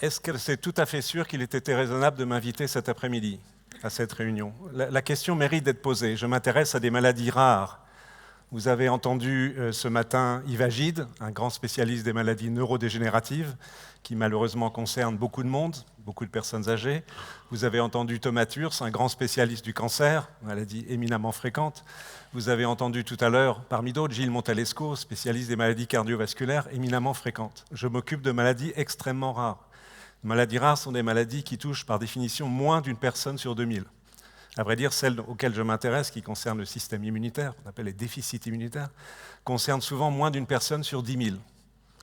est-ce que c'est tout à fait sûr qu'il ait été raisonnable de m'inviter cet après-midi à cette réunion? La question mérite d'être posée. Je m'intéresse à des maladies rares. Vous avez entendu ce matin Yves Agide, un grand spécialiste des maladies neurodégénératives, qui malheureusement concerne beaucoup de monde, beaucoup de personnes âgées. Vous avez entendu Thomas Thurs, un grand spécialiste du cancer, maladie éminemment fréquente. Vous avez entendu tout à l'heure, parmi d'autres, Gilles Montalesco, spécialiste des maladies cardiovasculaires éminemment fréquentes. Je m'occupe de maladies extrêmement rares. Les maladies rares sont des maladies qui touchent par définition moins d'une personne sur 2000. À vrai dire, celles auxquelles je m'intéresse, qui concernent le système immunitaire, qu'on appelle les déficits immunitaires, concernent souvent moins d'une personne sur 10 000.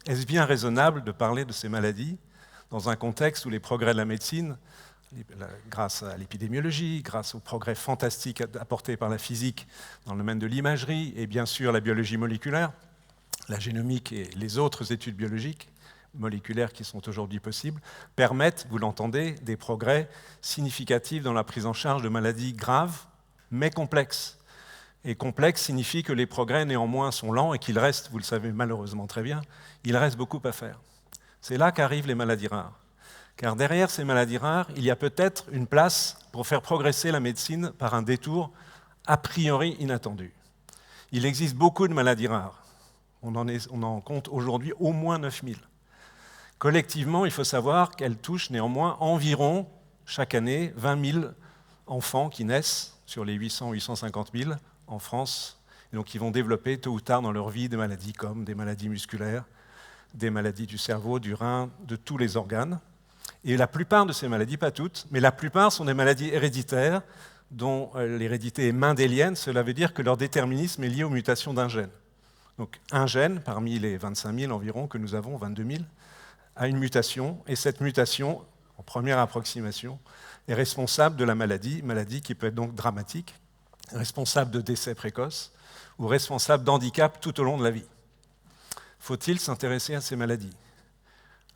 Est-ce bien raisonnable de parler de ces maladies dans un contexte où les progrès de la médecine, grâce à l'épidémiologie, grâce aux progrès fantastiques apportés par la physique dans le domaine de l'imagerie et bien sûr la biologie moléculaire, la génomique et les autres études biologiques, moléculaires qui sont aujourd'hui possibles, permettent, vous l'entendez, des progrès significatifs dans la prise en charge de maladies graves, mais complexes. Et complexe signifie que les progrès, néanmoins, sont lents et qu'il reste, vous le savez malheureusement très bien, il reste beaucoup à faire. C'est là qu'arrivent les maladies rares. Car derrière ces maladies rares, il y a peut-être une place pour faire progresser la médecine par un détour a priori inattendu. Il existe beaucoup de maladies rares. On en compte aujourd'hui au moins 9000. Collectivement, il faut savoir qu'elles touchent néanmoins environ, chaque année, 20 000 enfants qui naissent sur les 800 ou 850 000 en France, et donc qui vont développer tôt ou tard dans leur vie des maladies comme des maladies musculaires, des maladies du cerveau, du rein, de tous les organes. Et la plupart de ces maladies, pas toutes, mais la plupart sont des maladies héréditaires dont l'hérédité est mendélienne. Cela veut dire que leur déterminisme est lié aux mutations d'un gène. Donc un gène, parmi les 25 000 environ que nous avons, 22 000, a une mutation, et cette mutation, en première approximation, est responsable de la maladie qui peut être donc dramatique, responsable de décès précoces ou responsable d'handicap tout au long de la vie. Faut-il s'intéresser à ces maladies?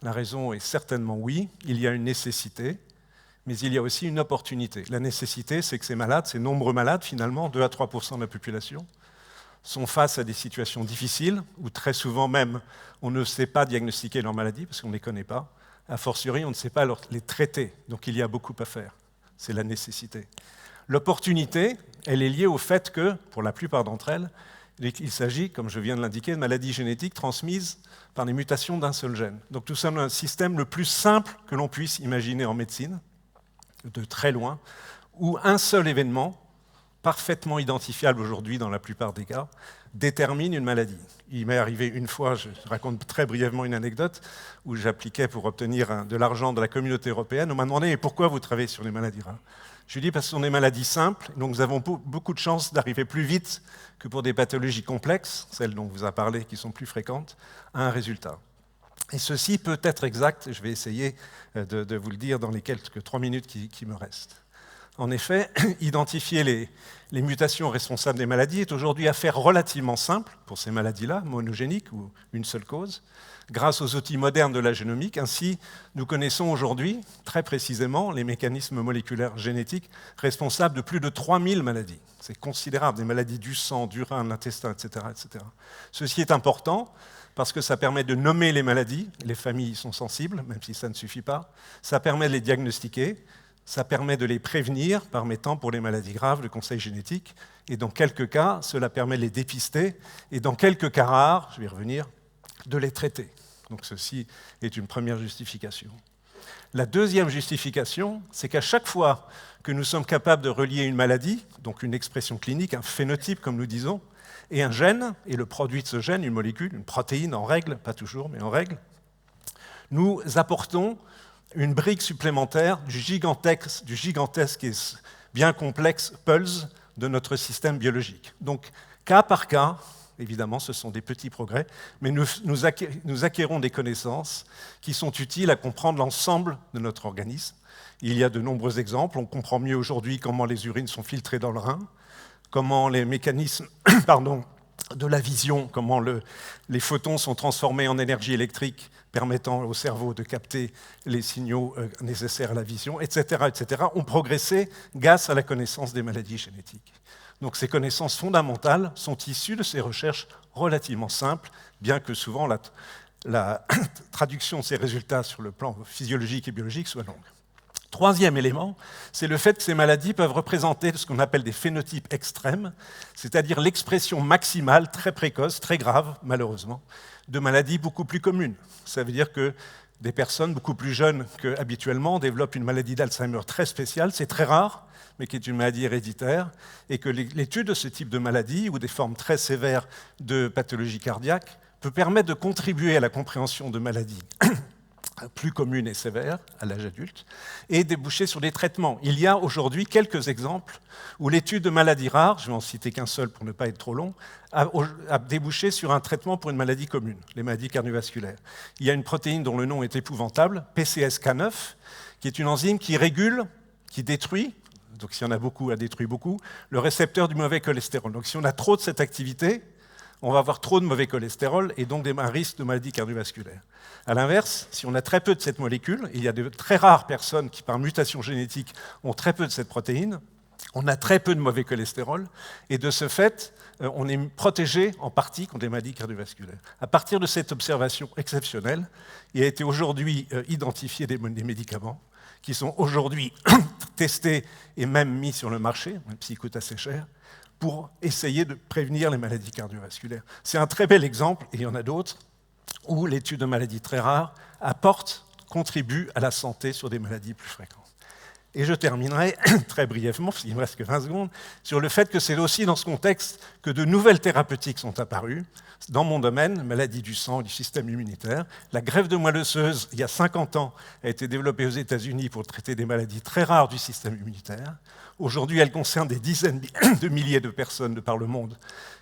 La raison est certainement oui, il y a une nécessité, mais il y a aussi une opportunité. La nécessité, c'est que ces malades, ces nombreux malades, finalement, 2 à 3 % de la population, sont face à des situations difficiles, où très souvent même, on ne sait pas diagnostiquer leur maladie, parce qu'on ne les connaît pas. A fortiori, on ne sait pas les traiter, donc il y a beaucoup à faire. C'est la nécessité. L'opportunité, elle est liée au fait que, pour la plupart d'entre elles, il s'agit, comme je viens de l'indiquer, de maladies génétiques transmises par les mutations d'un seul gène. Donc tout ça, c'est un système le plus simple que l'on puisse imaginer en médecine, de très loin, où un seul événement, parfaitement identifiable aujourd'hui dans la plupart des cas, détermine une maladie. Il m'est arrivé une fois, je raconte très brièvement une anecdote, où j'appliquais pour obtenir de l'argent de la communauté européenne. On m'a demandé « pourquoi vous travaillez sur les maladies rares ?» Je lui ai dit « parce que ce sont des maladies simples, donc nous avons beaucoup de chances d'arriver plus vite que pour des pathologies complexes, celles dont on vous a parlé, qui sont plus fréquentes, à un résultat. » Et ceci peut être exact, je vais essayer de vous le dire dans les quelques 3 minutes qui me restent. En effet, identifier les mutations responsables des maladies est aujourd'hui affaire relativement simple pour ces maladies-là, monogéniques ou une seule cause, grâce aux outils modernes de la génomique. Ainsi, nous connaissons aujourd'hui très précisément les mécanismes moléculaires génétiques responsables de plus de 3000 maladies. C'est considérable, des maladies du sang, du rein, de l'intestin, etc., etc. Ceci est important parce que ça permet de nommer les maladies, les familles sont sensibles, même si ça ne suffit pas, ça permet de les diagnostiquer, ça permet de les prévenir, permettant pour les maladies graves le conseil génétique, et dans quelques cas, cela permet de les dépister, et dans quelques cas rares, je vais y revenir, de les traiter. Donc ceci est une première justification. La deuxième justification, c'est qu'à chaque fois que nous sommes capables de relier une maladie, donc une expression clinique, un phénotype comme nous disons, et un gène, et le produit de ce gène, une molécule, une protéine en règle, pas toujours, mais en règle, nous apportons une brique supplémentaire du gigantesque et bien complexe pulse de notre système biologique. Donc, cas par cas, évidemment, ce sont des petits progrès, mais nous acquérons des connaissances qui sont utiles à comprendre l'ensemble de notre organisme. Il y a de nombreux exemples. On comprend mieux aujourd'hui comment les urines sont filtrées dans le rein, comment les mécanismes de la vision, comment les photons sont transformés en énergie électrique permettant au cerveau de capter les signaux nécessaires à la vision, etc., etc., ont progressé grâce à la connaissance des maladies génétiques. Donc ces connaissances fondamentales sont issues de ces recherches relativement simples, bien que souvent la traduction de ces résultats sur le plan physiologique et biologique soit longue. Troisième élément, c'est le fait que ces maladies peuvent représenter ce qu'on appelle des phénotypes extrêmes, c'est-à-dire l'expression maximale, très précoce, très grave, malheureusement, de maladies beaucoup plus communes. Ça veut dire que des personnes beaucoup plus jeunes qu'habituellement développent une maladie d'Alzheimer très spéciale, c'est très rare, mais qui est une maladie héréditaire, et que l'étude de ce type de maladie, ou des formes très sévères de pathologie cardiaque, peut permettre de contribuer à la compréhension de maladies plus communes et sévères à l'âge adulte, et déboucher sur des traitements. Il y a aujourd'hui quelques exemples où l'étude de maladies rares, je vais en citer qu'un seul pour ne pas être trop long, a débouché sur un traitement pour une maladie commune, les maladies cardiovasculaires. Il y a une protéine dont le nom est épouvantable, PCSK9, qui est une enzyme qui régule, qui détruit, donc s'il y en a beaucoup, elle détruit beaucoup, le récepteur du mauvais cholestérol. Donc si on a trop de cette activité, on va avoir trop de mauvais cholestérol et donc un risque de maladie cardiovasculaire. A l'inverse, si on a très peu de cette molécule, il y a de très rares personnes qui, par mutation génétique, ont très peu de cette protéine, on a très peu de mauvais cholestérol, et de ce fait, on est protégé en partie contre les maladies cardiovasculaires. À partir de cette observation exceptionnelle, il a été aujourd'hui identifié des médicaments qui sont aujourd'hui testés et même mis sur le marché, même s'ils coûtent assez cher, pour essayer de prévenir les maladies cardiovasculaires. C'est un très bel exemple, et il y en a d'autres, où l'étude de maladies très rares contribue à la santé sur des maladies plus fréquentes. Et je terminerai très brièvement, parce qu'il ne me reste que 20 secondes, sur le fait que c'est aussi dans ce contexte que de nouvelles thérapeutiques sont apparues. Dans mon domaine, maladies du sang et du système immunitaire, la greffe de moelle osseuse, il y a 50 ans, a été développée aux États-Unis pour traiter des maladies très rares du système immunitaire. Aujourd'hui, elle concerne des dizaines de milliers de personnes de par le monde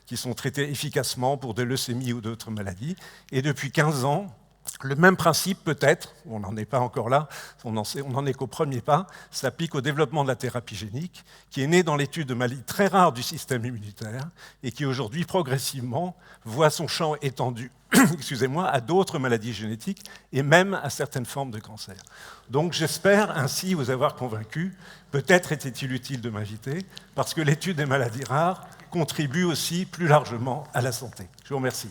qui sont traitées efficacement pour des leucémies ou d'autres maladies. Et depuis 15 ans, le même principe, peut-être, on n'en est pas encore là, on n'en est qu'au premier pas, s'applique au développement de la thérapie génique, qui est né dans l'étude de maladies très rares du système immunitaire et qui aujourd'hui, progressivement, voit son champ étendu à d'autres maladies génétiques et même à certaines formes de cancer. Donc j'espère ainsi vous avoir convaincu, peut-être était-il utile de m'inviter, parce que l'étude des maladies rares contribue aussi plus largement à la santé. Je vous remercie.